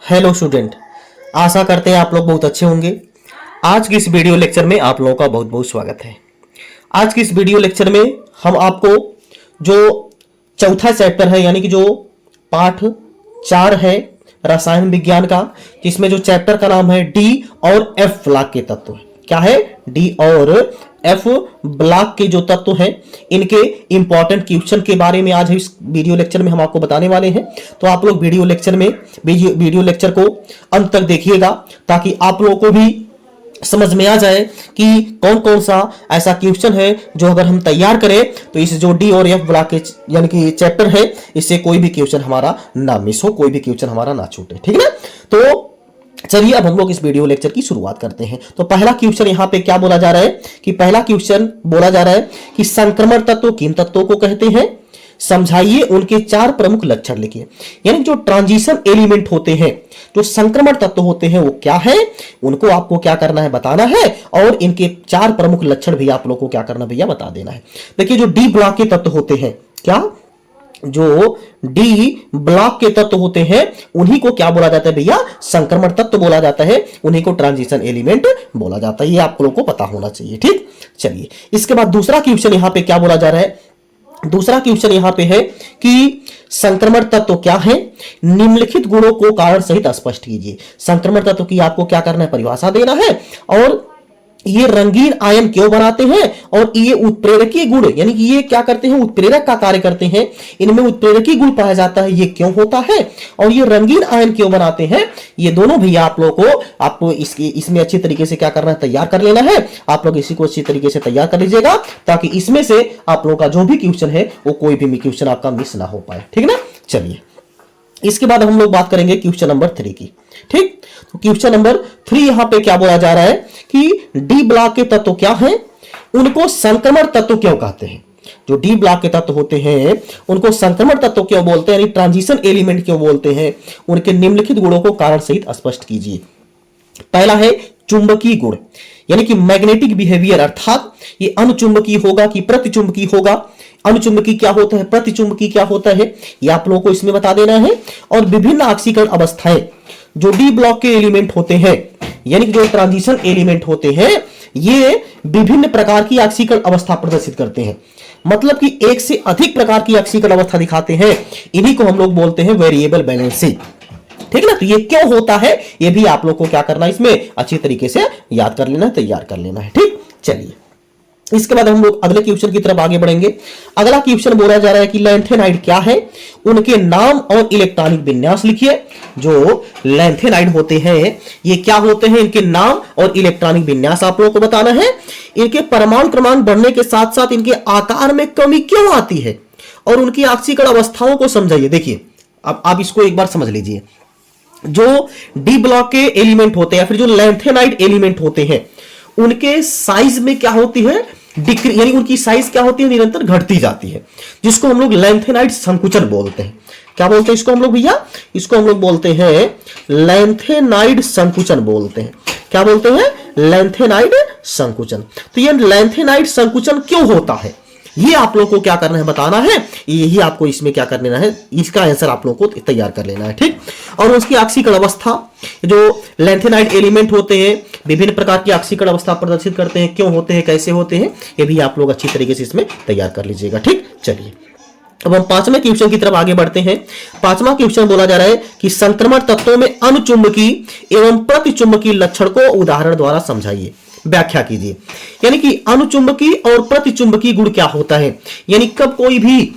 Hello student, आशा करते हैं आप लोग बहुत अच्छे होंगे। आज की इस वीडियो लेक्चर में आप लोगों का बहुत बहुत स्वागत है। आज की इस वीडियो लेक्चर में हम आपको जो चौथा चैप्टर है यानी कि जो पाठ 4 है रसायन विज्ञान का, जिसमें जो चैप्टर का नाम है डी और एफ ब्लॉक के तत्व। क्या है? डी और एफ ब्लॉक के जो तत्व हैं इनके इंपॉर्टेंट क्वेश्चन के बारे में आज इस वीडियो लेक्चर में हम आपको बताने वाले हैं। तो आप लोग वीडियो लेक्चर को अंत तक देखिएगा ताकि आप लोगों को भी समझ में आ जाए कि कौन कौन सा ऐसा क्वेश्चन है जो अगर हम तैयार करें तो इस जो डी और एफ ब्लॉक के यानी कि चैप्टर है इससे कोई भी क्वेश्चन हमारा ना मिस हो, कोई भी क्वेश्चन हमारा ना छूटे। ठीक है ना? तो चलिए अब हम लोग इस वीडियो लेक्चर की शुरुआत करते हैं। तो पहला क्वेश्चन यहां पे क्या बोला जा रहा है कि पहला क्वेश्चन बोला जा रहा है कि संक्रमण तत्व किन तत्वों को कहते हैं, समझाइए उनके 4 प्रमुख लक्षण लिखिए। यानी जो ट्रांजिशन एलिमेंट होते हैं, जो संक्रमण तत्व होते हैं वो क्या है, उनको आपको क्या करना है, बताना है, और इनके 4 प्रमुख लक्षण भी आप लोग को क्या करना भैया, बता देना है। देखिए जो डी ब्लॉक के तत्व होते हैं, क्या जो डी ब्लॉक के तत्व होते हैं उन्हीं को क्या बोला जाता है भैया, संक्रमण तत्व बोला जाता है, उन्हीं को ट्रांजिशन एलिमेंट बोला जाता है। ये आप लोगों को पता होना चाहिए। ठीक, चलिए इसके बाद दूसरा क्वेश्चन यहां पे क्या बोला जा रहा है। दूसरा क्वेश्चन यहां पे है कि संक्रमण तत्व क्या है, निम्नलिखित गुणों को कारण सहित स्पष्ट कीजिए। संक्रमण तत्व की आपको क्या करना है, परिभाषा देना है, और ये रंगीन आयन क्यों बनाते हैं, और ये उत्प्रेरकीय गुण यानी कि ये क्या करते हैं, उत्प्रेरक का कार्य करते हैं, इनमें उत्प्रेरकीय गुण पाया जाता है, ये क्यों होता है, और ये रंगीन आयन क्यों बनाते हैं, ये दोनों भैया आप लोगों को आपको इसमें अच्छी तरीके से क्या करना है, तैयार कर लेना है। आप लोग इसी को अच्छी तरीके से तैयार कर लीजिएगा ताकि इसमें से आप लोगों का जो भी क्वेश्चन है वो कोई भी क्वेश्चन आपका मिस ना हो पाए। ठीक है ना? चलिए इसके बाद हम लोग बात करेंगे क्वेश्चन नंबर 3 की। ठीक, तो क्वेश्चन नंबर 3 यहां पे क्या बोला जा रहा है कि डी ब्लॉक के तत्व क्या हैं, उनको संक्रमण तत्व क्यों कहते हैं। जो डी ब्लॉक के तत्व होते हैं उनको संक्रमण तत्व क्यों बोलते हैं, यानी ट्रांजिशन एलिमेंट क्यों बोलते हैं, उनके निम्नलिखित गुणों को कारण सहित स्पष्ट कीजिए। पहला है चुंबकीय गुण, यानी कि मैग्नेटिक बिहेवियर, अर्थात ये अनुचुंबकीय होगा कि प्रतिचुंबकीय होगा। अनुचुंबकीय क्या होता है, प्रतिचुंबकीय क्या होता है, ये आप लोगों को इसमें बता देना है। और विभिन्न ऑक्सीकरण अवस्थाएं, जो डी ब्लॉक के एलिमेंट होते हैं यानी कि जो ट्रांजिशन एलिमेंट होते हैं ये विभिन्न प्रकार की ऑक्सीकरण अवस्था प्रदर्शित करते हैं, मतलब कि एक से अधिक प्रकार की ऑक्सीकरण अवस्था दिखाते हैं। इन्हीं को हम लोग बोलते हैं वेरिएबल बैलेंसिंग। ठीक है ना? तो ये क्यों होता है ये भी आप लोग को क्या करना है, इसमें अच्छी तरीके से याद कर लेना है, तैयार कर लेना है। ठीक, चलिए इसके बाद हम लोग अगले क्वेश्चन की तरफ आगे बढ़ेंगे। अगला क्वेश्चन बोला जा रहा है कि लैंथेनाइड क्या है, उनके नाम और इलेक्ट्रॉनिक विन्यास लिखिए। जो लैंथेनाइड होते हैं ये क्या होते हैं, इनके नाम और इलेक्ट्रॉनिक विन्यास आप लोगों को बताना है। इनके परमाणु क्रमांक बढ़ने के साथ साथ इनके आकार में कमी क्यों आती है, और उनकी ऑक्सीकरण अवस्थाओं को समझाइए। देखिए अब आप इसको एक बार समझ लीजिए। जो डी ब्लॉक के एलिमेंट होते हैं या फिर जो लैंथेनाइड एलिमेंट होते हैं उनके साइज में क्या होती है, डिक्री, यानी उनकी साइज क्या होती है, निरंतर घटती जाती है, जिसको हम लोग लैंथेनाइड संकुचन बोलते हैं। क्या बोलते हैं इसको हम लोग भैया, इसको हम लोग बोलते हैं लैंथेनाइड संकुचन बोलते हैं। क्या बोलते हैं, लैंथेनाइड संकुचन। तो ये लैंथेनाइड संकुचन क्यों होता है ये आप लोगों को क्या करना है, बताना है। यही आपको इसमें क्या कर लेना है, इसका आंसर आप लोगों को तैयार कर लेना है। ठीक, और उसकी ऑक्सीकरण अवस्था, जो लैंथेनाइड एलिमेंट होते हैं विभिन्न प्रकार की ऑक्सीकरण अवस्था प्रदर्शित करते हैं, क्यों होते हैं, कैसे होते हैं, ये भी आप लोग अच्छी तरीके से इसमें तैयार कर लीजिएगा। ठीक, चलिए अब हम 5वें क्वेश्चन की तरफ आगे बढ़ते हैं। 5वां क्वेश्चन बोला जा रहा है कि संक्रमण तत्वों में अनुचुंबकीय एवं प्रतिचुंबकीय लक्षण को उदाहरण द्वारा समझाइए, व्याख्या कीजिए। यानी कि अनुचुंबकीय और प्रतिचुंबकीय गुण क्या होता है, यानी कब कोई भी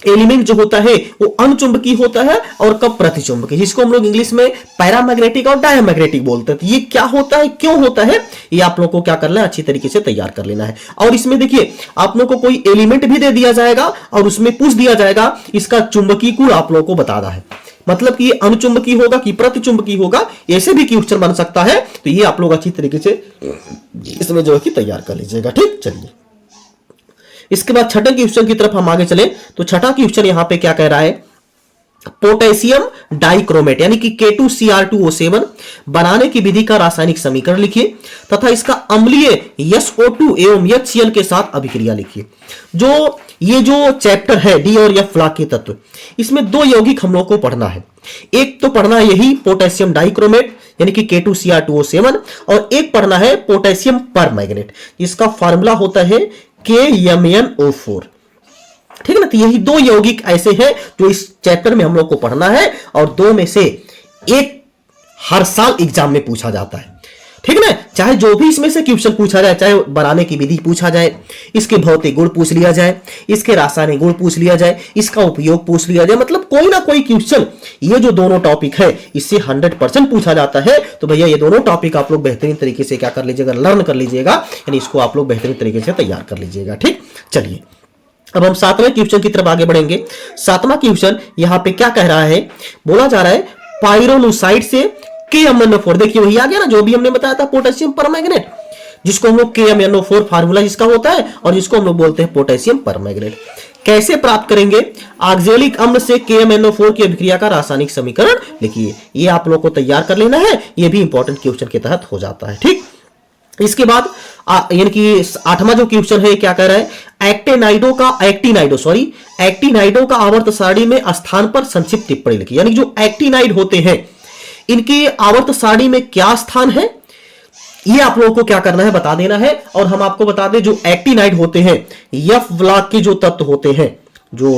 एलिमेंट जो होता है वो अनुचुंबकीय होता है और कब प्रतिचुंबकीय, जिसको हम लोग इंग्लिश में पैरामैग्नेटिक और डायमैग्नेटिक बोलते हैं। तो ये क्या होता है, क्यों होता है, ये आप लोगों को क्या करना है, अच्छी तरीके से तैयार कर लेना है। और इसमें देखिए आप लोगों को कोई एलिमेंट भी दे दिया जाएगा और उसमें पूछ दिया जाएगा इसका चुंबकीय गुण आप लोगों को बताना है, मतलब कि अनुचुंबकीय होगा कि प्रतिचुंबकीय होगा, ऐसे भी क्वेश्चन बन सकता है। तो ये आप लोग अच्छी तरीके से इसमें जो है कि तैयार कर लीजिएगा। ठीक, चलिए इसके बाद छठे क्वेश्चन की तरफ हम आगे चले। तो छठा क्वेश्चन यहां पे क्या कह रहा है पोटेशियम डाइक्रोमेट यानी कि K2Cr2O7 बनाने की विधि का रासायनिक समीकरण लिखिए तथा इसका अम्लीय SO2 एवं HCl के साथ अभिक्रिया लिखिए। ये जो चैप्टर है डी और एफ ब्लॉक के तत्व, इसमें दो यौगिक हम लोग को पढ़ना है। एक तो पढ़ना है यही पोटेशियम डाइक्रोमेट यानी कि K2Cr2O7 और एक पढ़ना है पोटेशियम परमैंगनेट, इसका फार्मूला होता है KMnO4। ठीक है ना। तो यही दो यौगिक ऐसे हैं जो इस चैप्टर में हम लोग को पढ़ना है और दो में से एक हर साल एग्जाम में पूछा जाता है। ठीक है ना। चाहे जो भी इसमें से क्वेश्चन पूछा जाए, चाहे बनाने की विधि पूछा जाए, इसके भौतिक गुण पूछ लिया जाए, इसके रासायनिक गुण पूछ लिया जाए, इसका उपयोग पूछ लिया जाए, मतलब कोई ना कोई क्वेश्चन ये जो दोनों टॉपिक है इससे 100% पूछा जाता है। तो भैया ये दोनों टॉपिक आप लोग बेहतरीन तरीके से क्या कर लीजिएगा, लर्न कर लीजिएगा, यानी इसको आप लोग बेहतरीन तरीके से तैयार कर लीजिएगा। ठीक, चलिए अब हम 7वें क्वेश्चन की तरफ आगे बढ़ेंगे। 7वां क्वेश्चन यहां पे क्या कह रहा है, बोला जा रहा है पाइरोलुसाइड से KMnO4। देखिए वही आ गया ना जो भी हमने बताया था, पोटेशियम परमैंगनेट, जिसको हम लोग KMnO4 फार्मूला जिसका होता है और जिसको हम लोग बोलते हैं पोटेशियम परमैंगनेट। कैसे प्राप्त करेंगे, ऑक्जेलिक अम्ल से KMnO4 की अभिक्रिया का रासायनिक समीकरण लिखिए। ये आप लोग को तैयार कर लेना है, ये भी इंपॉर्टेंट क्वेश्चन के तहत हो जाता है। ठीक, इसके बाद यानी कि 8वां जो क्वेश्चन है क्या कह रहा है, एक्टिनाइडो का आवर्त सारणी में स्थान पर संक्षिप्त टिप्पणी लिखी। यानी जो एक्टिनाइड होते हैं इनकी आवर्त सारणी में क्या स्थान है, ये आप लोगों को क्या करना है बता देना है। और हम आपको बता दें जो एक्टिनाइड होते हैं एफ ब्लॉक के जो तत्व होते हैं, जो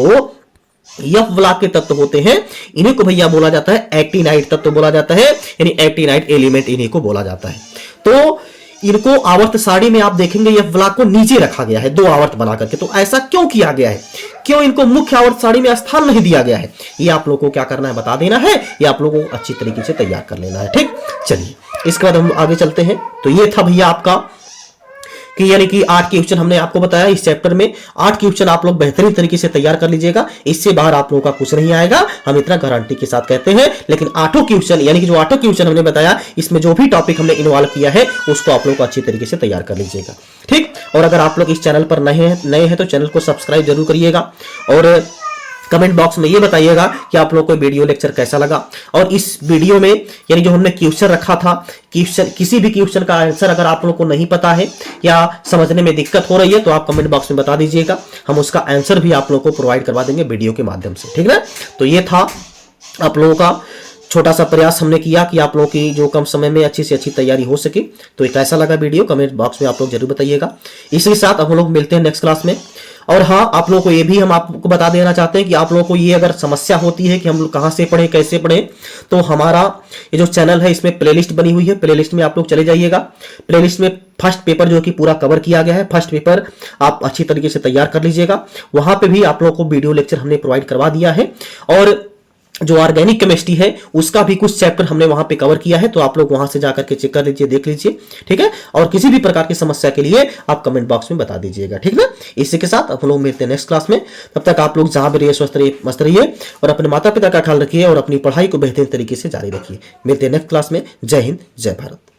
एफ ब्लॉक के तत्व होते हैं इन्हीं को भैया बोला जाता है एक्टिनाइड तत्व बोला जाता है, यानी एक्टिनाइड एलिमेंट इन्हीं को बोला जाता है। तो इनको आवर्त सारणी में आप देखेंगे एफ ब्लॉक को नीचे रखा गया है 2 आवर्त बना करके। तो ऐसा क्यों किया गया है, क्यों इनको मुख्य आवर्त सारणी में स्थान नहीं दिया गया है, ये आप लोगों को क्या करना है बता देना है, ये आप लोगों को अच्छी तरीके से तैयार कर लेना है। ठीक, चलिए इसके बाद हम आगे चलते हैं। तो ये था भैया आपका कि यानी कि 8 क्वेश्चन हमने आपको बताया इस चैप्टर में। 8 क्वेश्चन आप लोग बेहतरीन तरीके से तैयार कर लीजिएगा, इससे बाहर आप लोगों का कुछ नहीं आएगा, हम इतना गारंटी के साथ कहते हैं। लेकिन 8 क्वेश्चन यानी कि जो 8 क्वेश्चन हमने बताया इसमें जो भी टॉपिक हमने इन्वॉल्व किया है उसको आप लोग को अच्छी तरीके से तैयार कर लीजिएगा। ठीक, और अगर आप लोग इस चैनल पर नए हैं तो चैनल को सब्सक्राइब जरूर करिएगा और कमेंट बॉक्स में ये बताइएगा कि आप लोग को वीडियो लेक्चर कैसा लगा। और इस वीडियो में यानी जो हमने क्वेश्चन रखा था, क्वेश्चन किसी भी क्वेश्चन का आंसर अगर आप लोग को नहीं पता है या समझने में दिक्कत हो रही है तो आप कमेंट बॉक्स में बता दीजिएगा, हम उसका आंसर भी आप लोग को प्रोवाइड करवा देंगे वीडियो के माध्यम से। ठीक है, तो ये था आप लोगों का छोटा सा प्रयास हमने किया कि आप लोगों की जो कम समय में अच्छी से अच्छी तैयारी हो सके। तो कैसा लगा वीडियो कमेंट बॉक्स में आप लोग जरूर बताइएगा। इसी साथ हम लोग मिलते हैं नेक्स्ट क्लास में। और हाँ, आप लोगों को ये भी हम आपको बता देना चाहते हैं कि आप लोगों को ये अगर समस्या होती है कि हम लोग कहाँ से पढ़ें कैसे पढ़ें, तो हमारा ये जो चैनल है इसमें प्लेलिस्ट बनी हुई है, प्लेलिस्ट में आप लोग चले जाइएगा। प्लेलिस्ट में फर्स्ट पेपर जो कि पूरा कवर किया गया है, फर्स्ट पेपर आप अच्छी तरीके से तैयार कर लीजिएगा। वहां पे भी आप लोगों को वीडियो लेक्चर हमने प्रोवाइड करवा दिया है और जो ऑर्गेनिक केमिस्ट्री है उसका भी कुछ चैप्टर हमने वहां पे कवर किया है, तो आप लोग वहां से जाकर के चेक कर लीजिए, देख लीजिए। ठीक है, और किसी भी प्रकार की समस्या के लिए आप कमेंट बॉक्स में बता दीजिएगा। ठीक ना, इसी के साथ हम लोग मिलते हैं नेक्स्ट क्लास में। तब तक आप लोग जहां भी रहिए स्वस्थ रहिए, मस्त रहिए और अपने माता पिता का ख्याल रखिए और अपनी पढ़ाई को बेहतरीन तरीके से जारी रखिए। मिलते हैं नेक्स्ट क्लास में। जय हिंद, जय भारत।